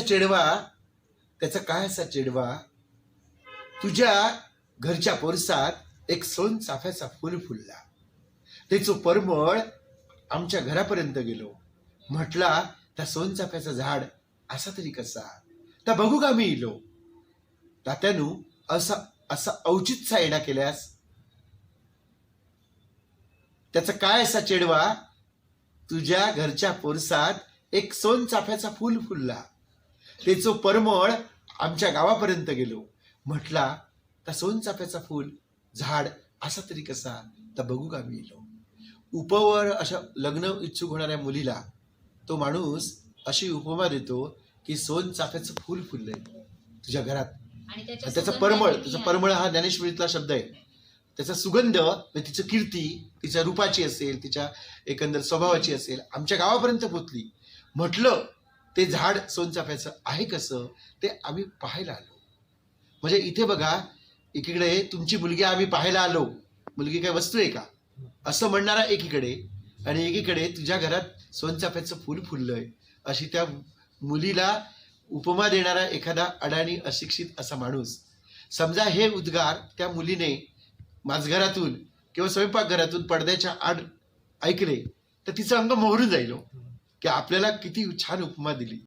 चेडवा त्याचा काय असा चेडवा तुझ्या घरच्या पोरसात एक सोन चाफ्याचा फुल फुलला. त्याचं परमळ आमच्या घरापर्यंत गेलो. म्हटला त्या सोन चाफ्याचं झाड असा तरी कसा, त्या बघू का मी इलो. तात्यानू असा असा औचितचा येडा केल्यास. त्याचा काय असा चेडवा तुझ्या घरच्या पोरसात एक सोन चाफ्याचा फुल फुलला. त्याचं परमळ आमच्या गावापर्यंत गेलो. म्हटला त्या सोन चाफ्याचा फुल झाड असा तरी कसा, तर बघू का मी इलो. उपवर अशा लग्न इच्छुक होणाऱ्या मुलीला तो माणूस अशी उपमा देतो की सोन चाफ्याचं फुल फुललंय तुझ्या घरात. आणि त्याचा परमळ हा ज्ञानेश्वरीतला शब्द आहे. त्याचा सुगंध तिचं कीर्ती तिच्या रूपाची असेल, तिच्या एकंदर स्वभावाची असेल, आमच्या गावापर्यंत पोचली. म्हटलं ते झाड सोनचाफ्याचं आहे कसं ते आम्ही पाहायला आलो. म्हणजे इथे बघा, एकीकडे तुमची मुलगी आम्ही पाहायला आलो, मुलगी काय वस्तू आहे का असं म्हणणारा एकीकडे, आणि एकीकडे तुझ्या घरात सोनचाफ्याचं फुल फुललंय अशी त्या मुलीला उपमा देणारा एखादा अडाणी अशिक्षित असा माणूस. समजा हे उद्गार त्या मुलीने माझघरातून किंवा स्वयंपाकघरातून पडद्याच्या आड ऐकले तर तिचं अंग मोहरून जाईल की आपल्याला किती छान उपमा दिली.